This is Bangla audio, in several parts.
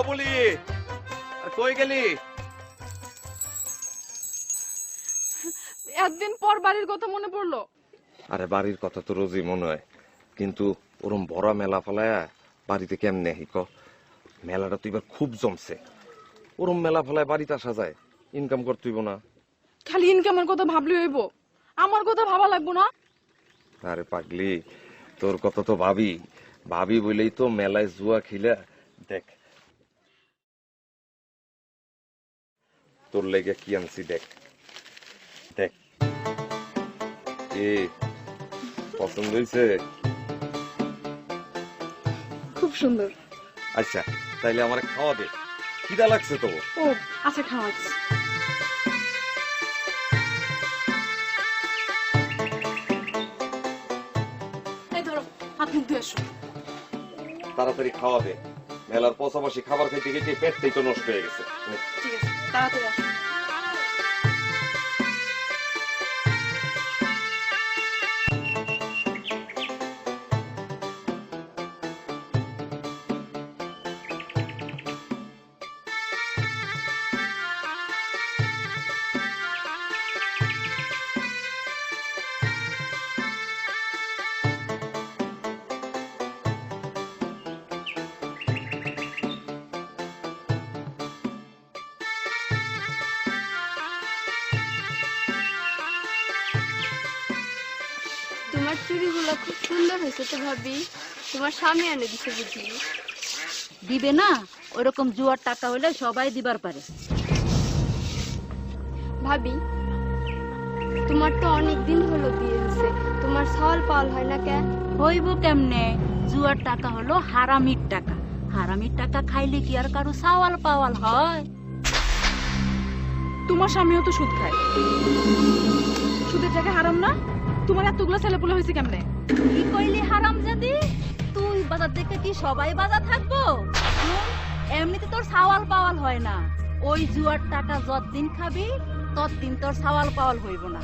বলি কই গেলি? একদিন পর বাড়ির কথা মনে পড়লো। আরে বাড়ির কথা তো রোজই মনে হয়, কিন্তু ওরম বড় মেলা ফেলায়া বাড়িতে কেমনে হিক? মেলাটা তো এবার খুব জমছে। ওরম মেলা ফেলায় বাড়িতে আসা যায়? ইনকাম করতে হইব না? খালি ইনকামের কথা ভাবলে হইব, আমার কথা ভাবা লাগবো না? আরে পাগলি, তোর কথা তো ভাবি ভাবি বলেই তো মেলায় জুয়া খেলা। দেখ তোর লেগে কি আনছি, দেখ দেখ। এ পছন্দ হয়েছে? খুব সুন্দর। আচ্ছা তাইলে আমার খাওয়া দে, খিদা লাগছে তো। ও আচ্ছা, খাওয়াচ্ছি। এই ধরো, হাত মুখ ধুয়ে এসো। তাড়াতাড়ি খাওয়া দে, মেলার পাশাপাশি খাবার খাইতে খেতে পেটটাই তো নষ্ট হয়ে গেছে। ঠিক আছে, তাড়াতাড়ি আসো। তোমার চুড়িগুলো খুব সুন্দর হয়েছে তো ভাবি, তোমার স্বামী এনে দিছে বুঝি? দিবে না? ওইরকম জুয়ার টাকা হইলে সবাই দিবার পারে। ভাবি তোমার তো অনেক দিন হলো বিয়ে হয়েছে, তোমার সওয়াল পাওয়াল হয় না কেন? হইব কেমনে? জুয়ার টাকা হলো হারামির টাকা, হারামির টাকা খাইলে কি আর কারো সাওয়াল পাওয়াল হয়? তোমার স্বামীও তো সুদ খায়, সুদের টাকা হারাম না? তোমার এতগুলো ছেলেপুলে হয়েছে কেমনে? কি কইলি হারাম জাদি? তুই বাজার দেখে কি সবাই বাজার থাকবো? এমনিতে তোর সাওয়াল পাওয়াল হয় না, ওই জুয়ার টাকা যতদিন খাবি ততদিন তোর সাওয়াল পাওয়াল হইব না।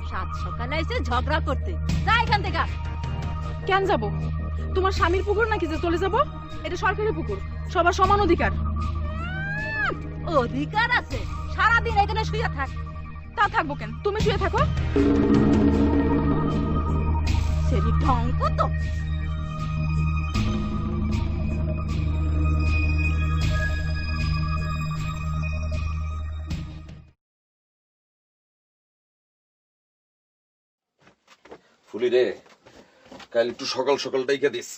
সাত সকালে এসে ঝগড়া করতে যা এখান থেকে। কেন যাব? তোমার স্বামীর পুকুর নাকি যে চলে যাব? এটা সরকারি পুকুর, সবার সমান অধিকার। অধিকার আছে, সারাদিন এখানে শুয়ে থাক। তা থাকবো কেন? তুমি শুয়ে থাকো। সেরি ঢং কত! ফুলি রে, কাল একটু সকাল সকাল ডাইকা দিস,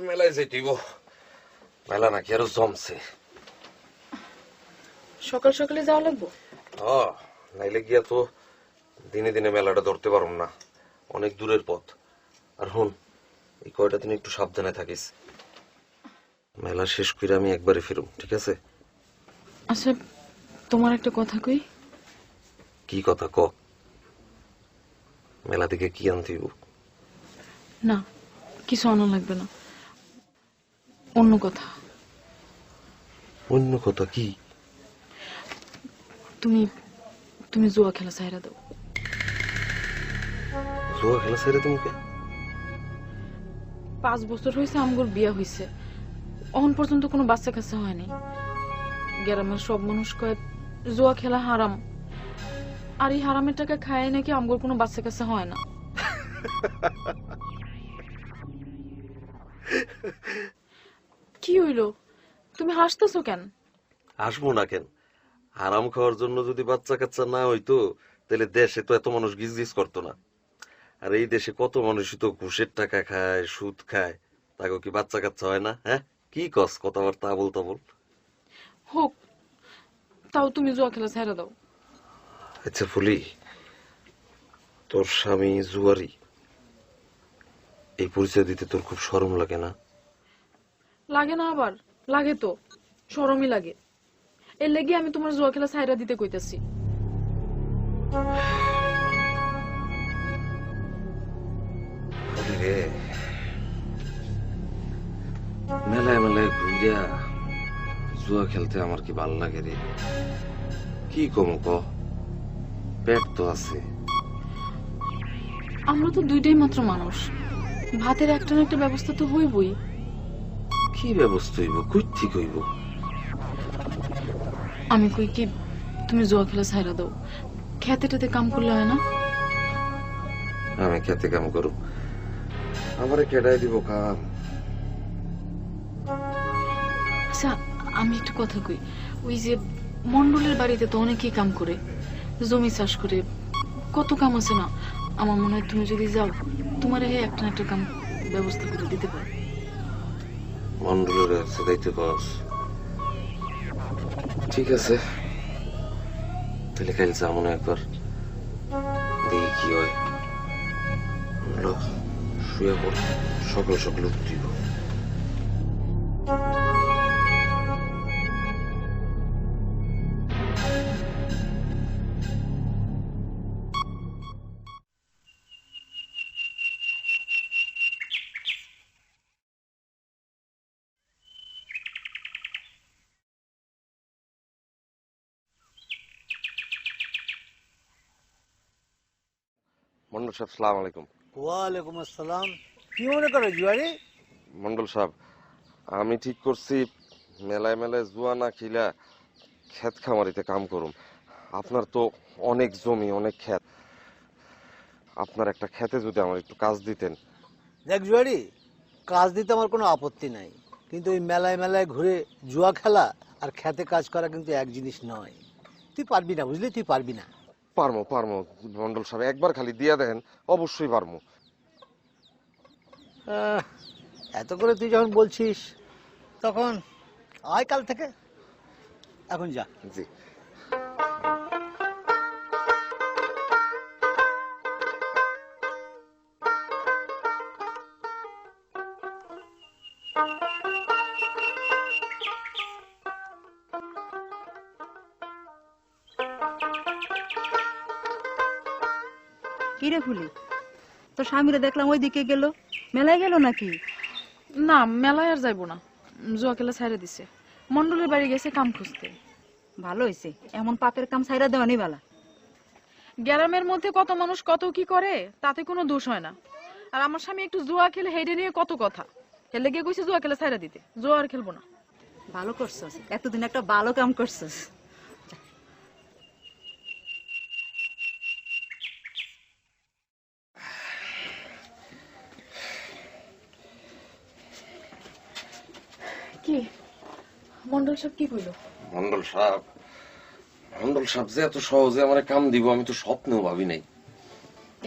মেলায় যাইতেইব। মেলা নাকি আরো জমছে। সকাল সকালে যাওয়া লাগবো? নাইলে গিয়া তো দিনে দিনে মেলাটা ধরতে পারুম না, অনেক দূরের পথ। আর হুন, এই কয়টা দিন একটু সাবধানে থাকিস। মেলা শেষ করে আমি একবারে ফিরুম, ঠিক আছে? আচ্ছা, তোমার একটা কথা কই। কি কথা ক? মেলা থেকে কি আনতে হইব? না, কিছু আনা লাগবে না, অন্য কথা। অন্য কথা কি? তুমি তুমি জুয়া খেলা ছাইরা দাও। জুয়া খেলা ছেড়ে তোমাকে? 5 বছর হয়েছে আমগোর বিয়া হয়েছে, এখন পর্যন্ত কোনো বাচ্চা কাচ্চা হয়নি। গ্রামের সব মানুষ কয় জুয়া খেলা হারাম, আর এই হারামের টাকা খায় নাকি আমগোর কোনো বাচ্চা কাচ্চা হয় না। কি হইলো? তুমি হাসতেছো কেন? আসবো না কেন? হারাম খাওয়ার জন্য যদি বাচ্চা কাচ্চা না হইতো তাহলে দেশে তো এত মানুষ গিজ গিজ করতো না। আর এই দেশে কত মানুষই তো ঘুষের টাকা খায়, সুদ খায়, তাকে কি বাচ্চা কাচ্চা হয় না? হ্যাঁ, কি কস কথাবার্তা আবল তাবল। হোক, তাও তুমি জুয়া খেলা ছাইরা দাও। আচ্ছা ফুলি, তোর স্বামী জুয়ারি, এই পরিচয় দিতে তোর খুব শরম লাগে না? লাগে না? আবার লাগে তো, শরমই লাগে। এর লেগে আমি তোমার জুয়া খেলা ছাইরা দিতে কইতাছি। মেলায় মেলায় ঘুরিয়া জুয়া খেলতে আমার কি ভাল লাগে রে। কি কম ক, পেট তো আছে। আমরা তো দুইটাই মাত্র মানুষ, ভাতের একটা না একটা ব্যবস্থা তো হইবই। কি ব্যবস্থা হইব, কই ঠিক হইব? আমি কই কি তুমি জুয়া খেলা ছাইরা দাও, খেতে টেতে কাম করলে হয় না? আমি খেতে কাম করু, আমারে কেডাই দিব কাম? আচ্ছা আমি একটু কথা কই, ওই যে মন্ডলের বাড়িতে তো অনেকেই কাম করে, জমি চাষ করে, কত কাম আছে না? আমার মনে হয় তুমি যদি যাও তোমার একটা না একটা কাম ব্যবস্থা করে দিতে পারো। মন্ডলের কাছে যাইতে পারস? ঠিক আছে, তাহলে কাল যাবো না একবার, দেখি কি হয়। শুয়ে পড়, সকাল সকাল উঠিব। মন্ডল সাহেব, সালাম আলাইকুম। ওয়ালাইকুম আসসালাম। কি মনে করো জুয়ারি? মন্ডল সাহেব, আমি ঠিক করছি মেলায় মেলায় জুয়া না খিলা ক্ষেত খামারিতে কাম করুম। আপনার তো অনেক জমি, অনেক ক্ষেত, আপনার একটা ক্ষেতে যদি আমার একটু কাজ দিতেন। দেখ জুয়ারি, কাজ দিতে আমার কোনো আপত্তি নাই, কিন্তু ওই মেলায় মেলায় ঘুরে জুয়া খেলা আর খেতে কাজ করা কিন্তু এক জিনিস নয়। তুই পারবি না, বুঝলি? তুই পারবি না। পারমো পারমো মন্ডল সাহেব, একবার খালি দিয়া দেখেন, অবশ্যই পারমো। এত করে তুই যখন বলছিস তখন আয় কাল থেকে, এখন যা। জি। কিরে ফুলি, তোর স্বামীরা দেখলাম ওইদিকে গেল, মেলায় গেল নাকি? না, মেলায় আর যাইবো না, জুয়া খেলা ছাইরা দিছে। মন্ডলের বাড়ি গেছে কাম খুঁজতে। ভালো হয়েছে, এমন পাপের কাম ছাইরা দেওয়া নেই বালা। গ্রামের মধ্যে কত মানুষ কত কি করে, তাতে কোনো দোষ হয় না। আর আমার স্বামী একটু জুয়া খেলে হেডে নিয়ে কত কথা, হেলে গিয়ে কইছে জুয়া খেলা ছাইরা দিতে, জুয়া আর খেলবো না। ভালো করছস, এতদিন একটা ভালো কাম করছস। কি মন্ডল সাহেব কি কইলো? মন্ডল সাহেব, মন্ডল সাহেব যে এত সহজে আমার কাম দিব আমি তো স্বপ্নেও ভাবি নাই।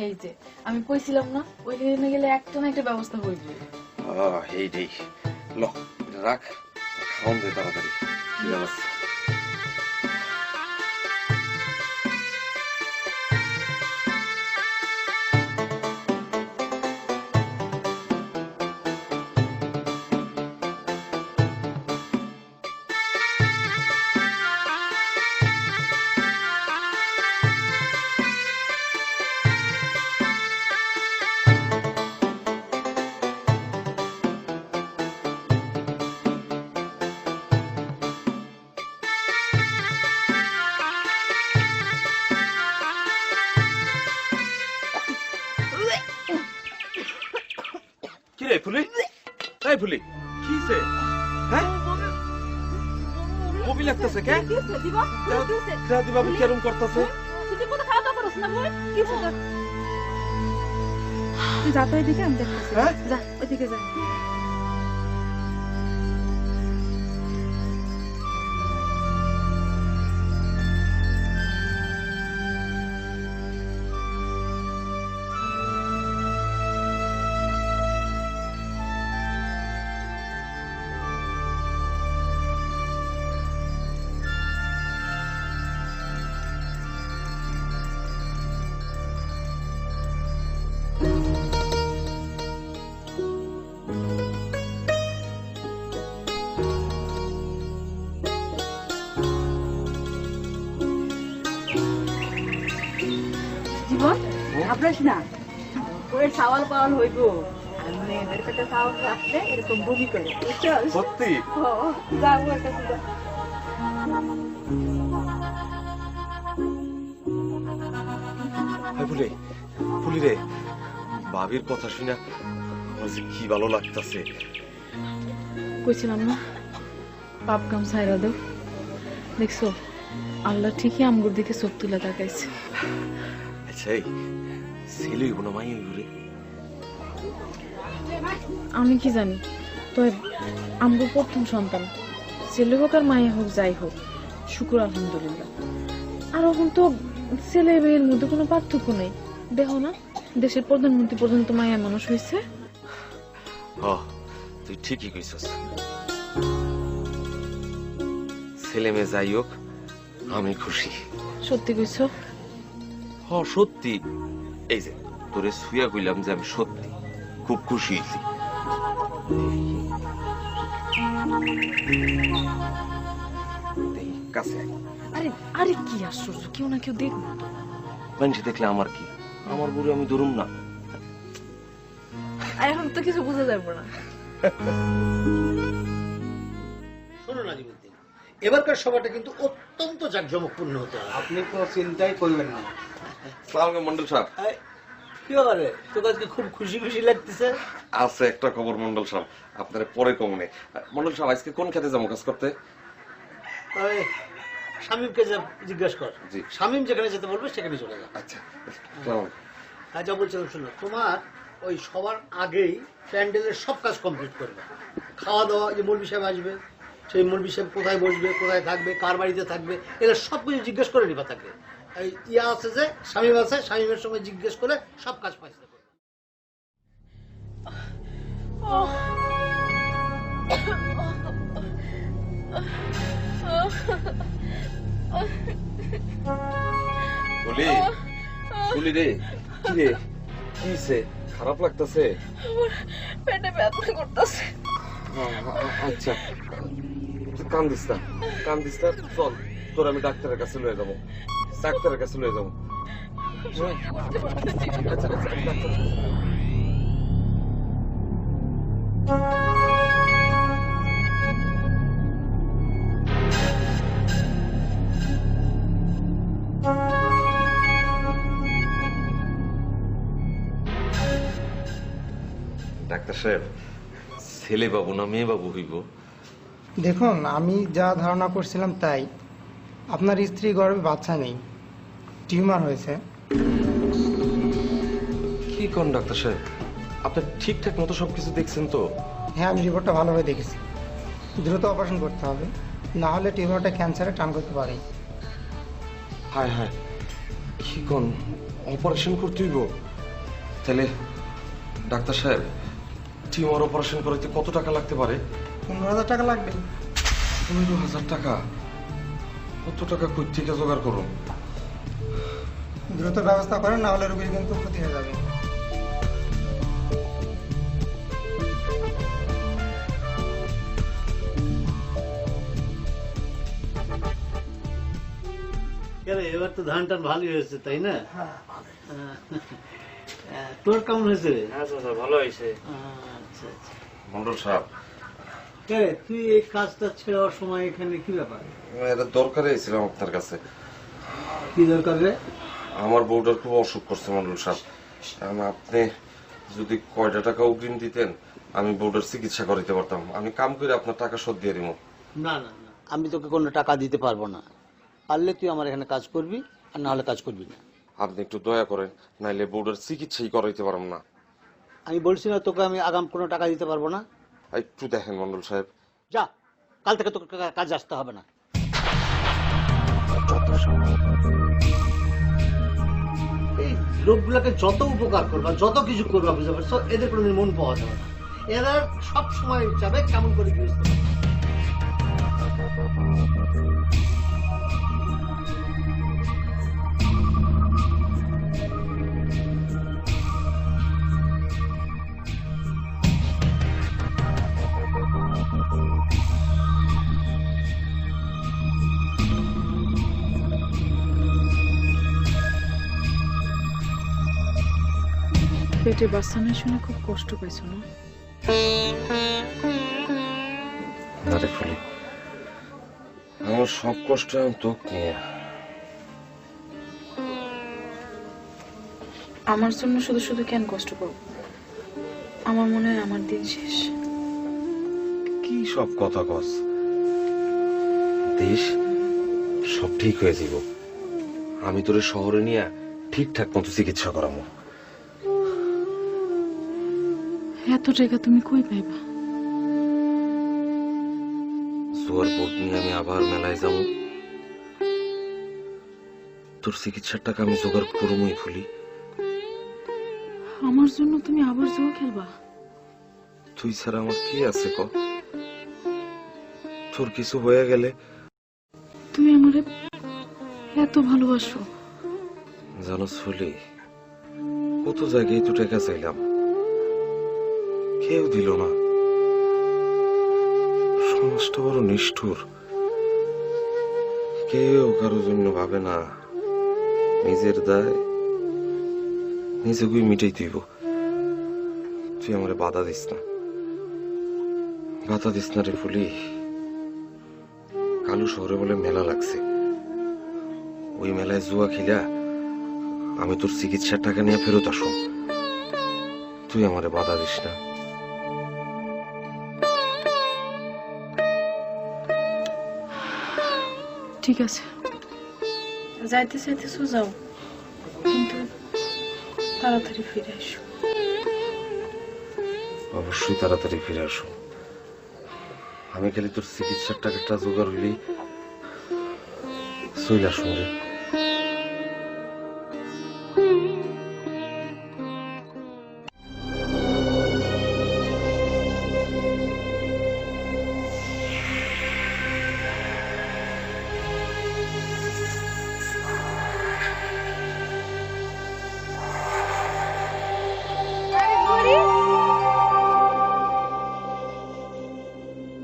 এই যে আমি কইছিলাম না, ওই লাইনে গেলে একটা না একটা ব্যবস্থা হইবে। এইটাই, ল রাখ, খাওন দে তাড়াতাড়ি। কি ব্যবস্থা? কিরে ফুলি, এই ফুলি, কিছে? হ্যাঁ, কবি লাগতেছে কে? দাদি বাবু কেরম করতেছে? তুই যা তো ওইদিকে, আমি দেখতেছি। হ্যাঁ? যা ওইদিকে যা। জীবন আপনার না ওই সাওয়াল পাওয়াল হইব, মেয়েদের পেটে সাওয়াল আসলে এরকম বমি করে। সত্যি? যাবো একটা সুদা। ফুলি, ফুলি রে, ভাবির কথা শুনে আমার যে কি ভালো লাগতেছে। কইছিলাম না পাপ কাম সাইরা দাও, দেখছো আল্লাহ ঠিকই আমগুর দিকে চোখ তুলে তাকাইছে। আচ্ছা এই ছেলে হইব না মাই হইব রে? আমি কি জানি, তো আমগুর প্রথম সন্তান, ছেলে হোক আর মায়ে হোক যাই হোক, শুকুর আলহামদুলিল্লাহ। আর এখন তো ছেলে মেয়ের মধ্যে কোনো পার্থক্য নেই, দেখো না দেশের প্রধানমন্ত্রী পর্যন্ত মায়া মানুষ হয়েছে। তুই ঠিকই কইছস, ছেলে মেয়ে যাই হোক আমি খুশি। সত্যি কইছো? সত্যি। এই যে তোরে শুয়া কইলাম যে আমি সত্যি খুব খুশি হয়েছি। কাছে আরে আরে কি আশ্চর্য, কেউ না কেউ দেখবো তো। মানুষ দেখলে আমার কি, আমার বুড়ি আমি ধরুম না। এখন তো কিছু বোঝা যাবে না। শোনো নাজিমুদ্দিন, এবারকার সভাটা কিন্তু অত্যন্ত জাঁকজমকপূর্ণ হতে হবে। আপনি কোনো চিন্তাই করবেন না। সালাম মন্ডল সাহেব। কি ব্যাপারে, তোকে আজকে খুব খুশি খুশি লাগতেছে? আছে একটা খবর মন্ডল সাহেব, আপনার পরে কমনে। মন্ডল সাহেব আজকে কোন খেতে যাবো কাজ করতে? ওই শামীমকে জিজ্ঞাসা কর, জি। শামীম যেখানে যেতে বলবে সেখানে চলে যা। আচ্ছা যা বলছিলাম শোনো, তোমার ওই সবার আগেই প্যান্ডেলের সব কাজ কমপ্লিট করবে। খাওয়া দাওয়া, যে মৌলভী সাহেব আসবে, সেই মৌলভী সাহেব কোথায় বসবে, কোথায় থাকবে, কার বাড়িতে থাকবে, এগুলো সব কিছু জিজ্ঞেস করে নিবা তাকে। এই ইয়া আছে যে শামীম আছে, শামীমের সঙ্গে জিজ্ঞেস করে সব কাজ ফাইসলা করবে। বলি বলি রে, কি রে, কি হইছে? খারাপ লাগতেছে? পেটে ব্যথা করতেছে। আচ্ছা কান্দিস না, কান্দিস না, চল তোর আমি ডাক্তারের কাছে লয়ে যাবো, ডাক্তারের কাছে লয়ে যাবো। আচ্ছা আচ্ছা ডাক্তার। ডাক্তার সাহেব, ছেলে বাবু না মেয়ে বাবু হইব? দেখুন, আমি যা ধারণা করছিলাম তাই। আপনার স্ত্রী গর্ভে বাচ্চা নেই, টিউমার হয়েছে। কি কোন ডাক্তার সাহেব, আপনি ঠিকঠাক মতো সবকিছু দেখছেন তো? হ্যাঁ, আমি রিপোর্টটা ভালোভাবে দেখেছি। দ্রুত অপারেশন করতে হবে, না হলে টিউমারটা ক্যান্সারে টার্ন করতে পারে। হায় হায়, কি কোন, অপারেশন করতে হইব? তাহলে ডাক্তার সাহেব, টিউমার অপারেশন করতে কত টাকা লাগতে পারে? 15,000 টাকা লাগবে। 15,000 টাকা? কত টাকা কই থেকে জোগাড় করুন? দ্রুত ব্যবস্থা করেন, না হলে রোগীর কিন্তু ক্ষতি হয়ে যাবে। এবার তো ধান টান ভালোই হয়েছে, তাই না? তোর কেমন হয়েছে? ভালো হয়েছে। আচ্ছা আচ্ছা। মন্ডল সাহেব, তুই এই কাজটা ছেড়ার সময় এখানে কি ব্যাপার? এটা দরকারে এসেছিলাম আপনার কাছে। কি দরকার রে? আমার বউটার খুব অসুখ করছে মন্ডল সাহেব, আপনি যদি কয়টা টাকা অগ্রিম দিতেন আমি বউটার চিকিৎসা করাইতে পারতাম। আমি কাম করে আপনার টাকা শোধ দিয়ে দিব। না না না, আমি তোকে কোনো টাকা দিতে পারবো না। পারলে তুই আমার এখানে কাজ করবি, আর না হলে কাজ করবি না। আপনি একটু দয়া করেন, নাইলে বউটার চিকিৎসাই করাইতে পারব না। আমি বলছি না তোকে আমি আগাম কোনো টাকা দিতে পারবো না। একটু দেখেন মন্ডল সাহেব। যা, কাল থেকে তোকে কাজ আসতে হবে না। এই লোকগুলোকে যত উপকার করবা, যত কিছু করবা, বুঝতে পারছো, এদের কোনো মন পাওয়া যাবে না। এরা সব সময় যাবে কেমন করে গৃহস্থ। পেটে বাচ্চা নেই শুনে খুব কষ্ট পাইছো না? আরে ফুলি, আমার সব কষ্ট আমি তোকে নিয়ে। আমার জন্য শুধু শুধু কেন কষ্ট করব? আমার মনে হয় আমার দিন শেষ। কি সব কথা কস? দেশ সব ঠিক হয়ে যাব। আমি তোরে শহরে নিয়ে ঠিকঠাক মতো চিকিৎসা করাবো। এত টাকা তুমি কই পাইবা? জোয়ার বোট নিয়ে আমি আবার মেলায় যাবো। তোর চিকিৎসার টাকা আমি জোগাড় করবই ফুলি। আমার জন্য তুমি আবার জুয়া খেলবা? তুই ছাড়া আমার কি আছে ক? তোর কিছু হয়ে গেলে? তুমি আমারে এত ভালোবাসো? জানো ফুলি, কত জায়গায় তো টাকা চাইলাম, কেউ দিল না। সমাজটা বড় নিষ্ঠুর, কেউ কারোর জন্য ভাবে না। নিজের দায় নিজেকেই মিটাই দিব। তুই আমারে বাধা দিস না, বাধা দিস না রে ফুলি। কালু শহরে বলে মেলা লাগছে, ওই মেলায় জুয়া খেলা আমি তোর চিকিৎসার টাকা নিয়ে ফেরত আসো। তুই আমারে বাধা দিস না। ঠিক আছে, যাইতে চাইতেছো যাও, কিন্তু তাড়াতাড়ি ফিরে এসো। অবশ্যই তাড়াতাড়ি ফিরে আসো। আমি খালি তোর চিকিৎসার টাকাটা জোগাড় হইলেই চলে আসুন রে।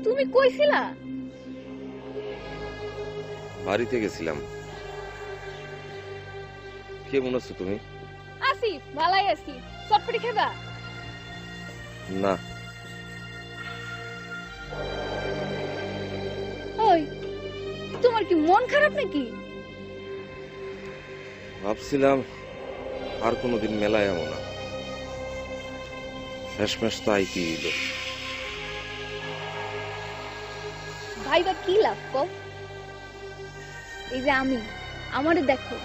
তুমি কইছিলা? বাড়িতে গেছিলাম। কেমন আছো তুমি? আসি, ভালাই আছি। চটপটি খাবা? না। ওই, তোমার কি মন খারাপ নাকি? ভাবছিলাম আর কোনোদিন মেলায় এমন না, শেষমেশ তো আইতে দিল। ভাইবা কি লাভ কও? এই যে আমারে দেখো,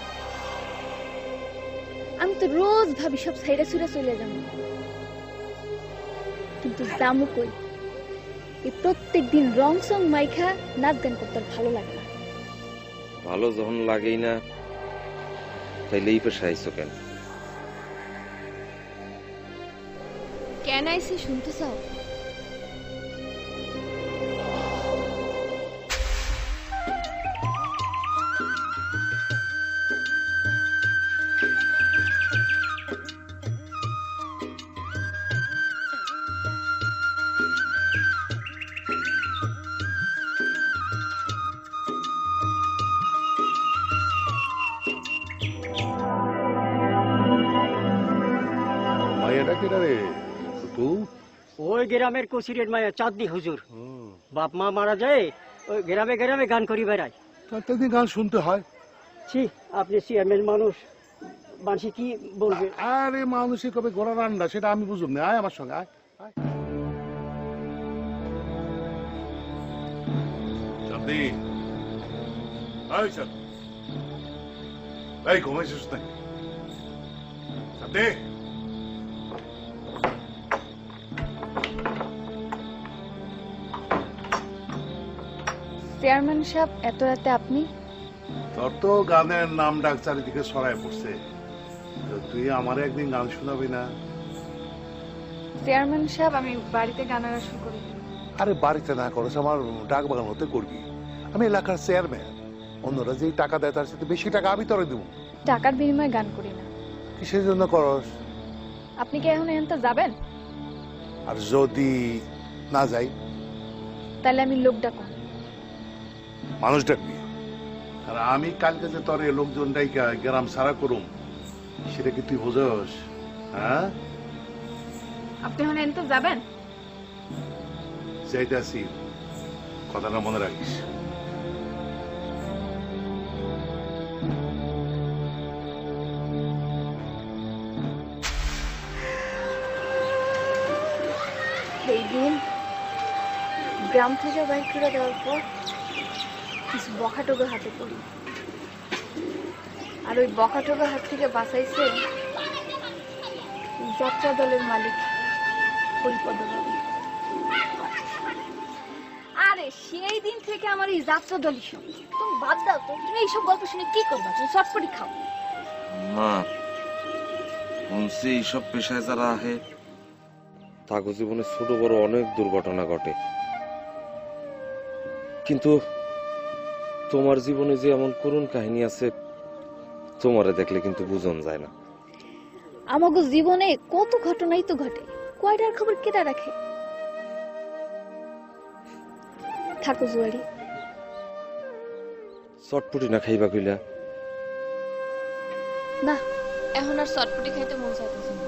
আমি তো রোজ ভাবি সব সাইডে সুরে চলে যাব, কিন্তু জামু কই? এই প্রত্যেক দিন রং সং মাইখা নাচ গান করতে আর ভালো লাগে না। ভালো যখন লাগেই না, তাইলে এই পেশা আইসো কেন? কেন আইসি শুনতে চাও? ওই গ্রামের কচিরের মায়া চাঁদনি হুজুর, বাপ মা মারা যায় ওই গ্রামে গ্রামে গান করি বেড়ায়। প্রত্যেকদিন গান শুনতে হয়। ছি, আপনি চেয়ারম্যান মানুষ, মানুষ কি বলবে? আরে মানুষের কবে গোড়া রান্না সেটা আমি বুঝুম না। আয় আমার সঙ্গে আয়। চাঁদনি, আয় চাঁদনি, এই ঘুমাইছিস নাকি? চাঁদনি, চেয়ারম্যান সাহেব, এত রাতে আপনি? তোর তো গানের নাম ডাক চারিদিকে ছড়ায় পড়ছে, তুই আমার একদিন গান শোনাবি না? চেয়ারম্যান সাহেব, আমি বাড়িতে গানের আসর করি। আরে বাড়িতে না করছ, আমার ডাক বাগান হতে করবি। আমি এলাকার চেয়ারম্যান, অন্যরা যেই টাকা দেয় তার সাথে বেশি টাকা আমি তোরে দেবো। টাকার বিনিময়ে গান করি না। কিসের জন্য করস? আপনি কি এখন এখানটা যাবেন? আর যদি না যাই? তাহলে আমি লোক ডাকুন। মানুষ ডাকবি? আর আমি কালকে যে তোর লোকজন ডাইকা গ্রাম সারা করুম, সেটা কি তুই বোঝস? হ্যাঁ, আপনি এখন এখানটা যাবেন? যাইতাছি, কথাটা মনে রাখিস। সেই দিন গ্রাম থেকে বাইর করে দেওয়ার পর কিছু বকাটোগের হাতে পড়ি। আর ওই বকাটোগের হাত থেকে বাঁচাইছে যাত্রা দলের মালিক হরিপদ বাবু। আরে সেই দিন থেকে আমার এই যাত্রা দলই সব। তুমি বাদ দাও তো, তুমি এইসব গল্প শুনে কি করবা? তুমি চটপটি খাও। মা শুনছি এইসব পেশায় যারা আহে তাগো জীবনে ছোট বড় অনেক দুর্ঘটনা ঘটে, কিন্তু তোমার জীবনে যে এমন করুণ কাহিনী আছে তোমারে দেখলে কিন্তু বুঝন যায় না। আমাগো জীবনে কত ঘটনাই তো ঘটে, কয়টার খবর কেটা রাখে? থাকো জুয়ারি। চটপটি না খাইবা কইলা? না, এখন আর চটপটি খাইতে মন চাইতেছে না।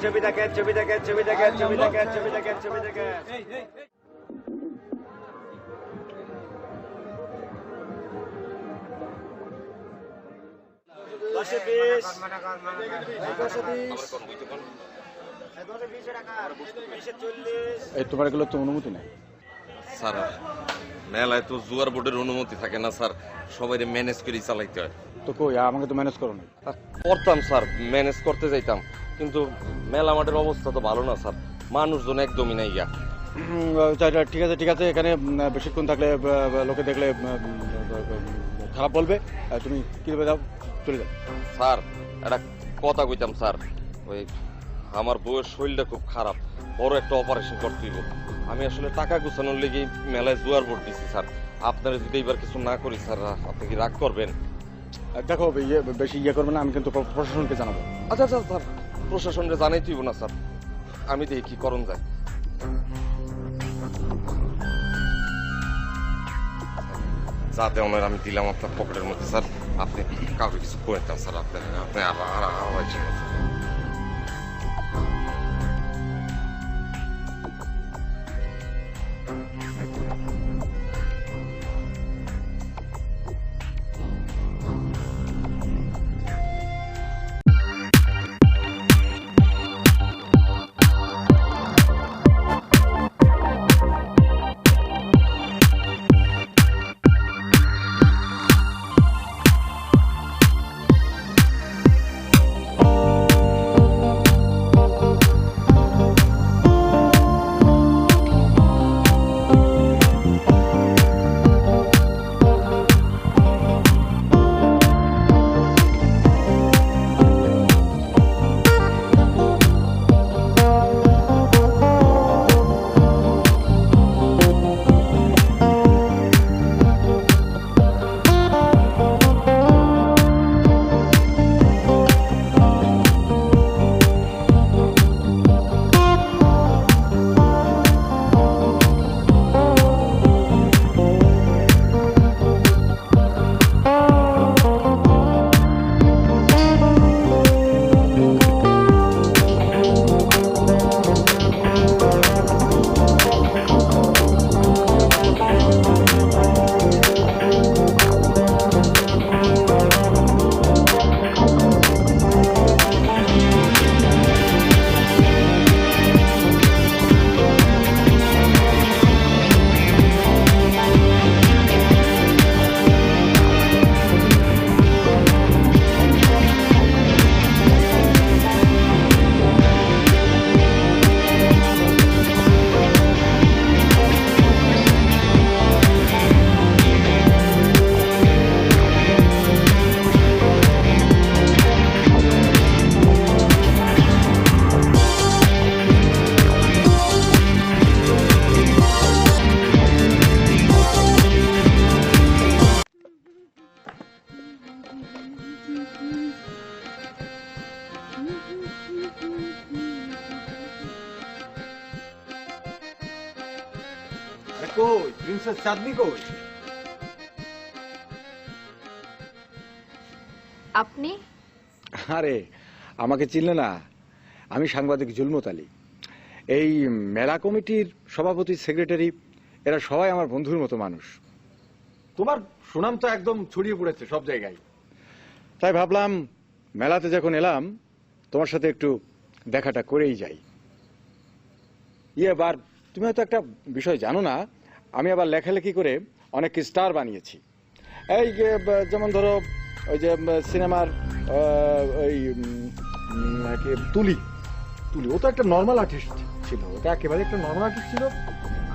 ছবি দেখেন, ছবি দেখেন, ছবি দেখেন, ছবি দেখেন, ছবি দেখেন, ছবি দেখেন। এই তোমার এগুলো তো অনুমতি নাই স্যার। মেলায় তো জুয়ার বোর্ডের অনুমতি থাকে না স্যার, সবাই ম্যানেজ করে চালাইতে হয়। তো কই আমাকে তো ম্যানেজ করো না। করতাম স্যার, ম্যানেজ করতে যাইতাম, কিন্তু মেলা মাঠের অবস্থা তো ভালো না স্যার, মানুষজন একদমই নাই গিয়া। ঠিক আছে ঠিক আছে, এখানে বেশিক্ষণ থাকলে লোকে দেখলে খারাপ বলবে। তুমি কি দেবে দাও, চলে যাও। স্যার একটা কথা কইতাম স্যার, ওই আমার বউয়ের শরীরটা খুব খারাপ, বড় একটা অপারেশন করতে হইব। আমি আসলে টাকা গুছানোর লেগে মেলায় জুয়ার বোর্ড দিচ্ছি স্যার, আপনারা যদি এইবার কিছু না করি স্যার আপনি কি রাগ করবেন? দেখো বেশি ইয়ে করবে না, আমি কিন্তু প্রশাসনকে জানাবো। আচ্ছা আচ্ছা স্যার, প্রশাসনকে জানাই তুইব না স্যার, আমি দেখি কি করণ যায়। যাতে ওনার আমি দিলাম আপনার পকেটের মধ্যে স্যার, আপনি কাউকে কিছু করতেন স্যার, আপনি কই প্রিন্সেস চাঁদনি কই? আপনি? আরে আমাকে চিনলে না? আমি সাংবাদিক জুলমত আলী। এই মেলা কমিটির সভাপতি, সেক্রেটারি, এরা সবাই আমার বন্ধুর মতো মানুষ। তোমার সুনাম তো একদম ছড়িয়ে পড়েছে সব জায়গায়, তাই ভাবলাম মেলাতে যখন এলাম তোমার সাথে একটু দেখাটা করেই যাই। এবার তুমি হয়তো একটা বিষয় জানো না, আমি আবার লেখালেখি করে অনেক স্টার বানিয়েছি। এই যেমন ধরো ওই যে সিনেমার ওই তুলি তুলি, ও তো একটা নর্মাল আর্টিস্ট ছিল, ওটা একেবারে একটা নর্মাল আর্টিস্ট ছিল।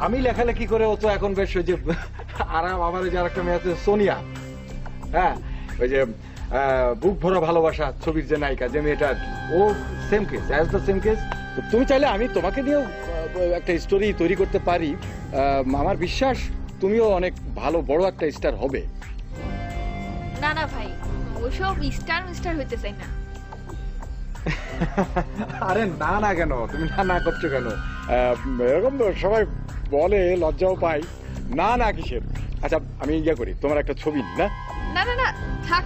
আমি লেখালেখি করে ও তো এখন বেশ ওই যে আরাম, আমার ওই যে আরেকটা মেয়ে আছে সোনিয়া, হ্যাঁ ওই যে বুক ভরা ভালোবাসা ছবির যে নায়িকা, যে মেয়েটা, ও same case, as the same case. তুমি চাইলে আমি তোমাকে নিয়েও একটা স্টোরি তৈরি করতে পারি। আমার বিশ্বাস তুমিও অনেক ভালো বড় একটা স্টার হবে। না না ভাই, ওইসব স্টার মিস্টার হইতে চাই না। আরে না না কেন, তুমি না না করছো কেন? এরকম তো সবাই বলে, লজ্জাও পাই। না না কিসের। আচ্ছা আমি ইয়া করি, তোমার একটা ছবি না? না না না থাক,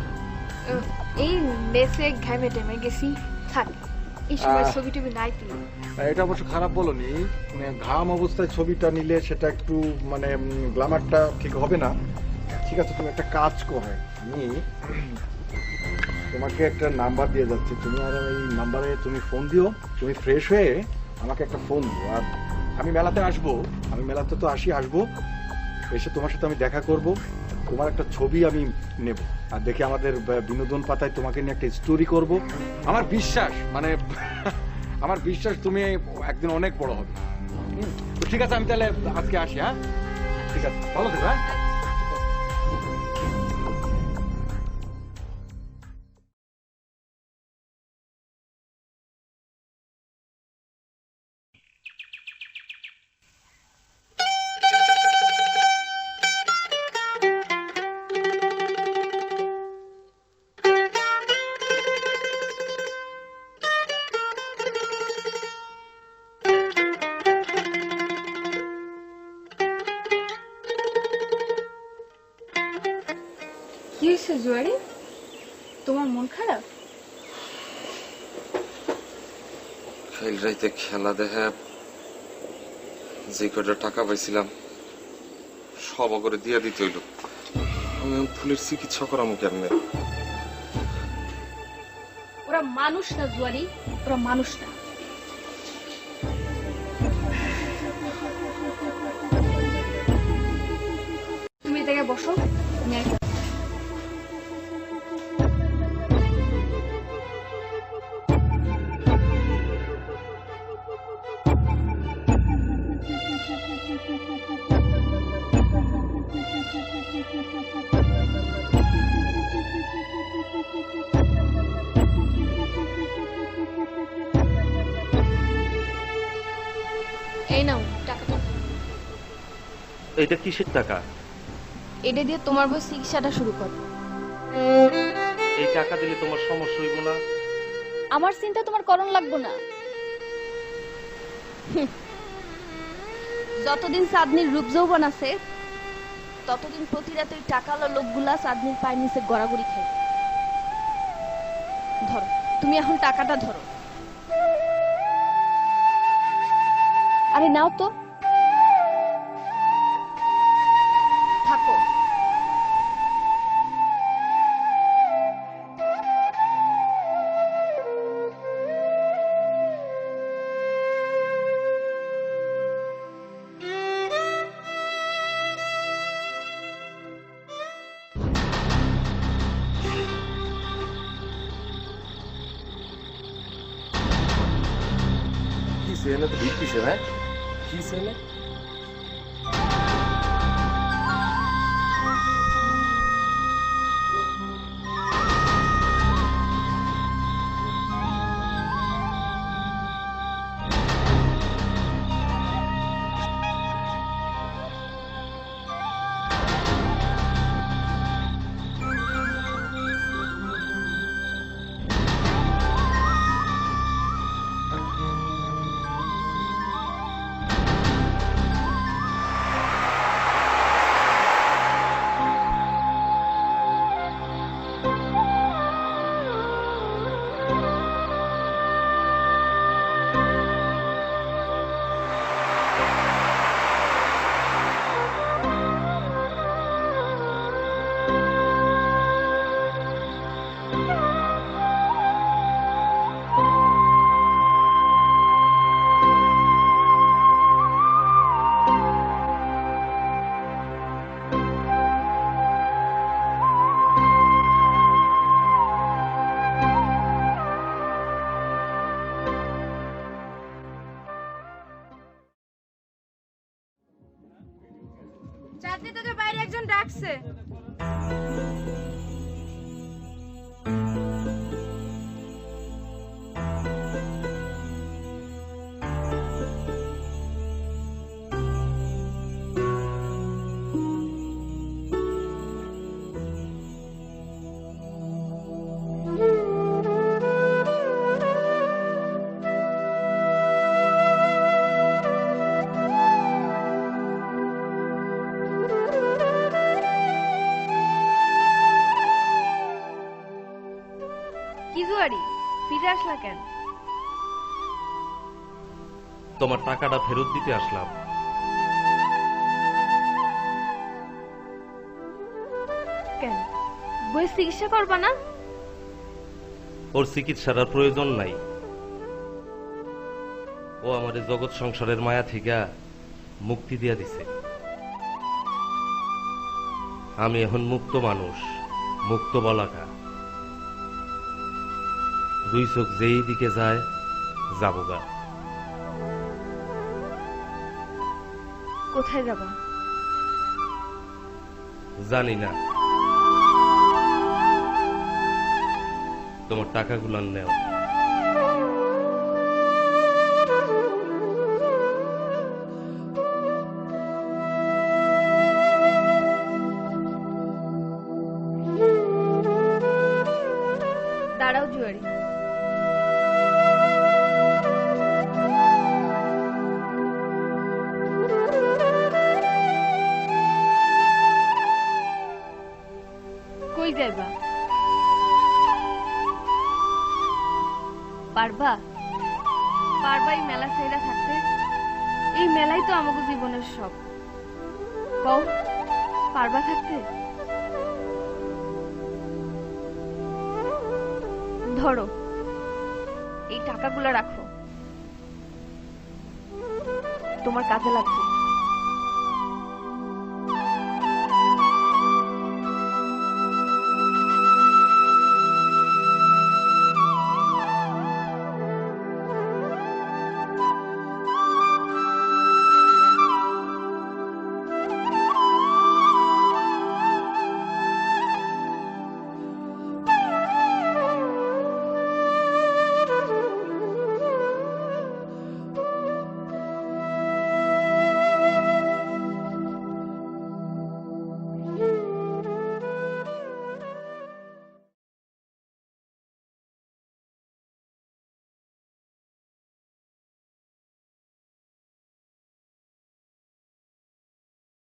এই মেসে ঘামে টেমে গেছি, থাক এই সময় ছবি টবি নাই তুলি। এটা অবশ্য খারাপ বলনি, মানে ঘাম অবস্থায় ছবিটা নিলে সেটা একটু মানে গ্ল্যামারটা ঠিক হবে না। ঠিক আছে তুমি একটা কাজ করো, আমি তোমাকে একটা নাম্বার দিয়ে যাচ্ছি, তুমি আর এই নাম্বারে তুমি ফোন দিও, তুমি ফ্রেশ হয়ে আমাকে একটা ফোন দিও। আর আমি মেলাতে আসবো, আমি মেলাতে তো আসবো, এসে তোমার সাথে আমি দেখা করব, তোমার একটা ছবি আমি নেব, আর দেখে আমাদের বিনোদন পাতায় তোমাকে নিয়ে একটা স্টোরি করব। আমার বিশ্বাস, মানে আমার বিশ্বাস তুমি একদিন অনেক বড় হবে। তো ঠিক আছে, আমি তাহলে আজকে আসি। হ্যাঁ, ঠিক আছে, ভালো থেকো। হ্যাঁ, কি হয়েছে জুয়ারি? তোমার মন খারাপ? কাল রাইতে খেলা দেখে যে কটা টাকা পাইছিলাম সব করে দিয়া দিতে হইল। আমি ফুলের চিকিৎসা করামো কেমনে? ওরা মানুষ না জুয়ারি, ওরা মানুষ না। তুমি এই জায়গায় বসো, আমি আসছি। এই নাও টাকাটা। এইটা কিসের টাকা? এটা দিয়ে তোমার বই চিকিৎসাটা শুরু করো। এই টাকা দিলে তোমার সমস্যা হইব না? আমার চিন্তা তোমার করণ লাগবো না। যতদিন চাঁদনির রূপ যৌবন আছে ততদিন প্রতি রাতে ওই টাকাওয়ালা লোকগুলা চাঁদনির পায়ের নিচে গড়াগড়ি খায়। ধরো, তুমি এখন টাকাটা ধরো। আরে নাও তো, থাকো। এনে তো ভিড় কিসে? হ্যাঁ, কি এনে? চাঁদনি, তোকে বাইরে একজন ডাকছে। ফিরে আসলা কেন? তোমার টাকাটা ফেরত দিতে আসলাম। কেন, বই চিকিৎসা করবা না? ওর চিকিৎসার আর প্রয়োজন নাই। ও আমার জগৎ সংসারের মায়া থেকে মুক্তি দিয়া দিছে। আমি এখন মুক্ত মানুষ, মুক্ত বলাকা। দুই চোখ যেই দিকে যায় যাবগা। কোথায় যাবা? জানি না। তোমার টাকাগুলো নেও। দাঁড়াও জুয়ারি, কই যাইবা? পারবা পারবা এই মেলা ছেড়া থাকতে? এই মেলাই তো আমাকে জীবনের সব। কও, পারবা থাকতে? ধরো, এই টাকাগুলো রাখো, তোমার কাজে লাগবে।